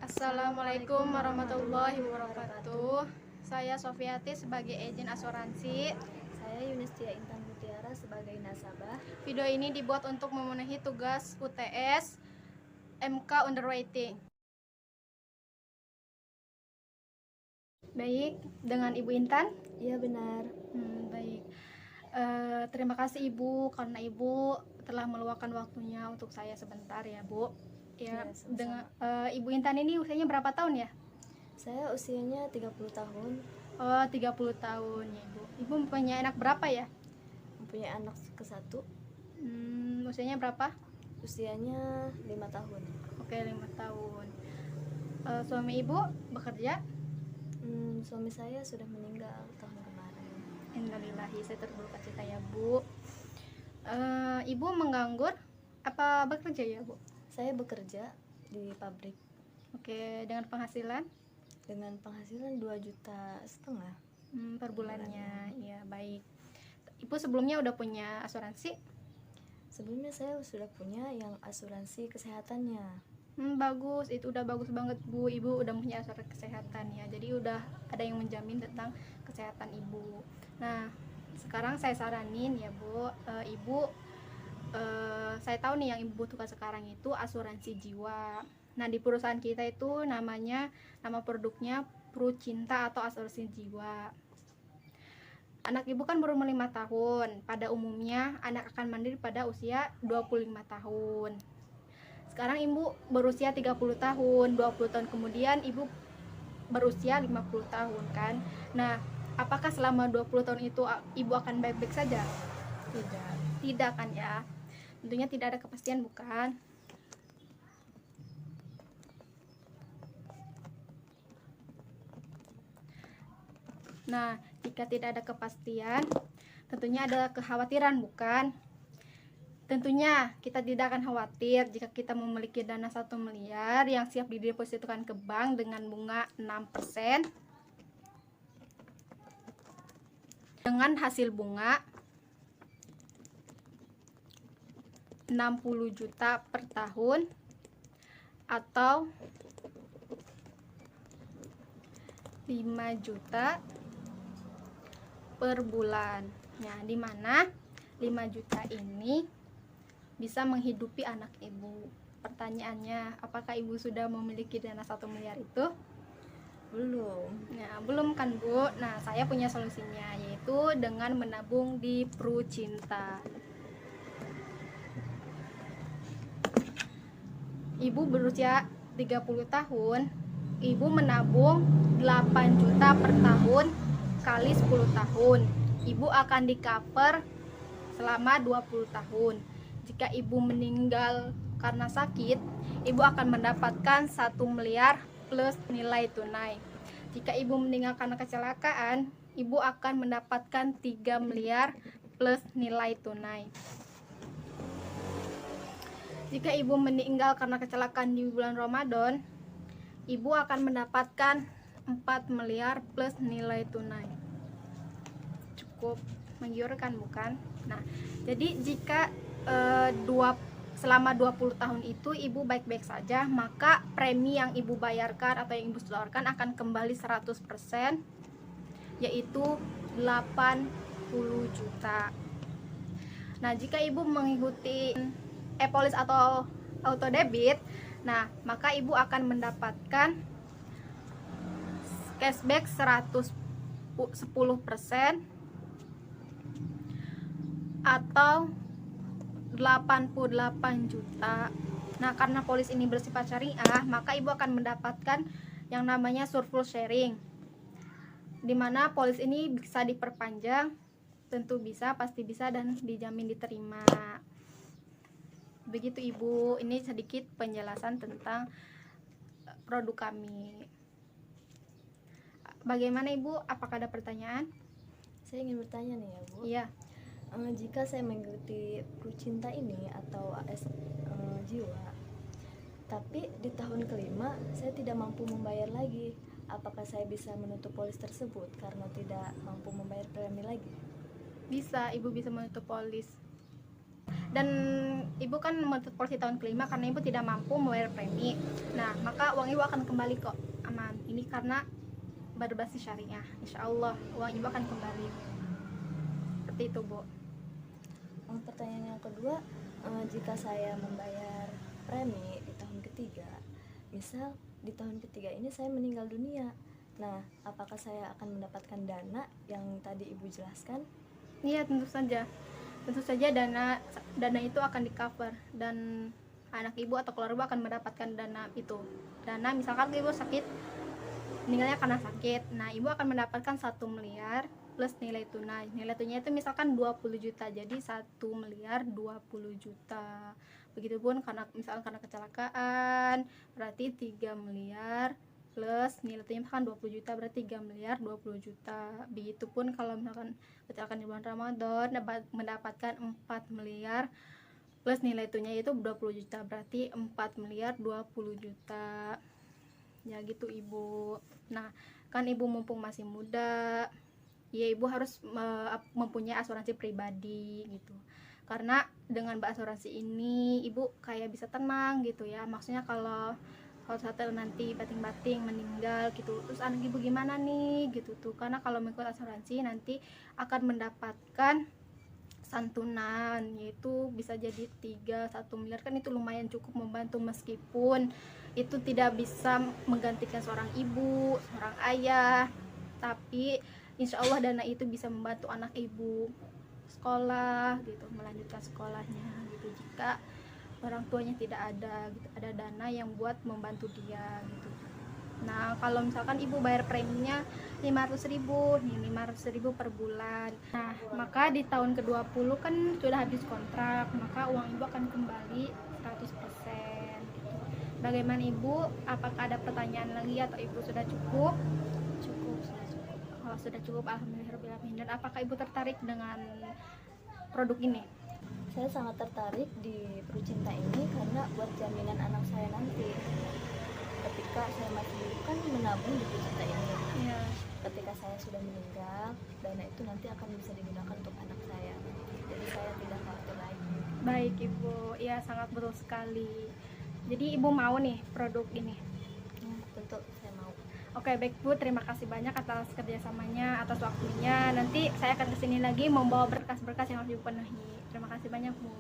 Assalamualaikum warahmatullahi wabarakatuh. Saya Sofiati sebagai agen asuransi. Saya Yunistia Intan Mutiara sebagai nasabah. Video ini dibuat untuk memenuhi tugas UTS MK Underwriting. Baik, dengan Ibu Intan? Iya benar. Baik. Terima kasih Ibu karena Ibu telah meluangkan waktunya untuk saya sebentar ya Bu. Ya, sama-sama. dengan Ibu Intan ini usianya berapa tahun ya? Saya usianya 30 tahun. Oh, 30 tahun ya Ibu. Ibu mempunyai anak berapa ya? Mempunyai anak ke-1. Usianya berapa? Usianya 5 tahun. Oke, 5 tahun. Suami Ibu bekerja? Suami saya sudah meninggal tahun kemarin. Innalillahi, saya berduka cita ya Bu. Ibu menganggur apa bekerja ya Bu? Saya bekerja di pabrik. Oke, dengan penghasilan? Dengan penghasilan 2,5 juta Per bulannya. Ya, baik. Ibu sebelumnya udah punya asuransi? Sebelumnya saya sudah punya yang asuransi kesehatannya. Bagus, itu udah bagus banget Bu. Ibu udah punya asuransi kesehatan ya. Jadi udah ada yang menjamin tentang kesehatan Ibu. Nah, sekarang saya saranin ya Bu, Ibu, saya tahu nih yang Ibu butuhkan sekarang itu asuransi jiwa. Nah, di perusahaan kita itu nama produknya Prucinta atau asuransi jiwa. Anak Ibu kan baru 5 tahun. Pada umumnya anak akan mandiri pada usia 25 tahun. Sekarang Ibu berusia 30 tahun, 20 tahun kemudian Ibu berusia 50 tahun kan. Nah, apakah selama 20 tahun itu Ibu akan baik-baik saja? Tidak. Tidak kan ya. Tentunya tidak ada kepastian bukan? Nah, jika tidak ada kepastian, tentunya ada kekhawatiran bukan? Tentunya kita tidak akan khawatir jika kita memiliki dana 1 miliar yang siap didepositkan ke bank dengan bunga 6% dengan hasil bunga 60 juta per tahun atau 5 juta per bulan. Nah, di mana 5 juta ini bisa menghidupi anak Ibu. Pertanyaannya, apakah Ibu sudah memiliki dana 1 miliar itu? Belum. Nah, belum kan Bu? Nah, saya punya solusinya, yaitu dengan menabung di Prucinta. Ibu berusia 30 tahun, Ibu menabung 8 juta per tahun kali 10 tahun. Ibu akan di-cover selama 20 tahun. Jika Ibu meninggal karena sakit, Ibu akan mendapatkan 1 miliar plus nilai tunai. Jika Ibu meninggal karena kecelakaan, Ibu akan mendapatkan 3 miliar plus nilai tunai. Jika Ibu meninggal karena kecelakaan di bulan Ramadan, Ibu akan mendapatkan 4 miliar plus nilai tunai. Cukup menggiurkan bukan? Nah, jadi jika selama 20 tahun itu Ibu baik-baik saja, maka premi yang Ibu bayarkan atau yang Ibu setorkan akan kembali 100%, yaitu 80 juta. Nah, jika Ibu mengikuti e-polis atau auto debit, nah maka Ibu akan mendapatkan cashback 110% atau 88 juta. Nah, karena polis ini bersifat syariah, maka Ibu akan mendapatkan yang namanya surplus sharing, dimana polis ini bisa diperpanjang, tentu bisa, pasti bisa, dan dijamin diterima. Begitu Ibu, ini sedikit penjelasan tentang produk kami. Bagaimana Ibu? Apakah ada pertanyaan? Saya ingin bertanya nih ya Bu. Iya. Jika saya mengikuti Prucinta ini atau AS jiwa, tapi di tahun kelima saya tidak mampu membayar lagi, apakah saya bisa menutup polis tersebut karena tidak mampu membayar premi lagi? Bisa, Ibu bisa menutup polis. dan ibu kan menuntut polisi tahun kelima karena ibu tidak mampu membayar premi. Nah, maka uang ibu akan kembali kok, aman. Ini karena berbasis syariah. Insya Allah uang ibu akan kembali. Seperti itu, Bu. Pertanyaan yang kedua, jika saya membayar premi di tahun ketiga, misal di tahun ketiga ini saya meninggal dunia, nah apakah saya akan mendapatkan dana yang tadi ibu jelaskan? Iya, tentu saja dana itu akan di cover, dan anak ibu atau keluarga akan mendapatkan dana itu. Dana misalkan ibu sakit, meninggalnya karena sakit, nah ibu akan mendapatkan 1 miliar plus nilai tunai. Nilai tunai itu misalkan 20 juta, jadi 1 miliar 20 juta. Begitupun misalkan karena kecelakaan, berarti 3 miliar plus nilai tunai misalkan 20 juta, berarti 3 miliar 20 juta. Begitupun kalau misalkan kecelakaan di bulan Ramadan dapat mendapatkan 4 miliar plus nilai tunai itu 20 juta, berarti 4 miliar 20 juta. Ya gitu ibu. Nah, kan ibu mumpung masih muda, ya ibu harus mempunyai asuransi pribadi gitu, karena dengan berasuransi ini ibu kayak bisa tenang gitu ya. Maksudnya kalau suatu nanti bating-bating meninggal gitu, terus anak ibu gimana nih gitu tuh, karena kalau mengikut asuransi nanti akan mendapatkan santunan, yaitu bisa jadi 1 miliar, kan itu lumayan cukup membantu, meskipun itu tidak bisa menggantikan seorang ibu, seorang ayah, tapi insya Allah dana itu bisa membantu anak ibu sekolah gitu, melanjutkan sekolahnya gitu, jika orang tuanya tidak ada gitu, ada dana yang buat membantu dia gitu. Nah, kalau misalkan ibu bayar preminya 500.000 nih, 500.000 per bulan. Nah, maka di tahun ke-20 kan sudah habis kontrak, maka uang ibu akan kembali 100% gitu. Bagaimana ibu? Apakah ada pertanyaan lagi atau ibu sudah cukup? Sudah cukup. Oh, sudah cukup, alhamdulillah. Dan apakah ibu tertarik dengan produk ini? Saya sangat tertarik di Prucinta ini karena buat jaminan anak saya nanti. Ketika saya masih hidup kan menabung di Prucinta ini. Iya. Ketika saya sudah meninggal, dana itu nanti akan bisa digunakan untuk anak saya. Jadi saya tidak khawatir lagi. Baik ibu, ya sangat betul sekali. Jadi ibu mau nih produk ini? Tentu saya mau. Oke, baik Bu, terima kasih banyak atas kerjasamanya, atas waktunya. Nanti saya akan kesini lagi membawa berkas-berkas yang harus dipenuhi. Terima kasih banyak Bu.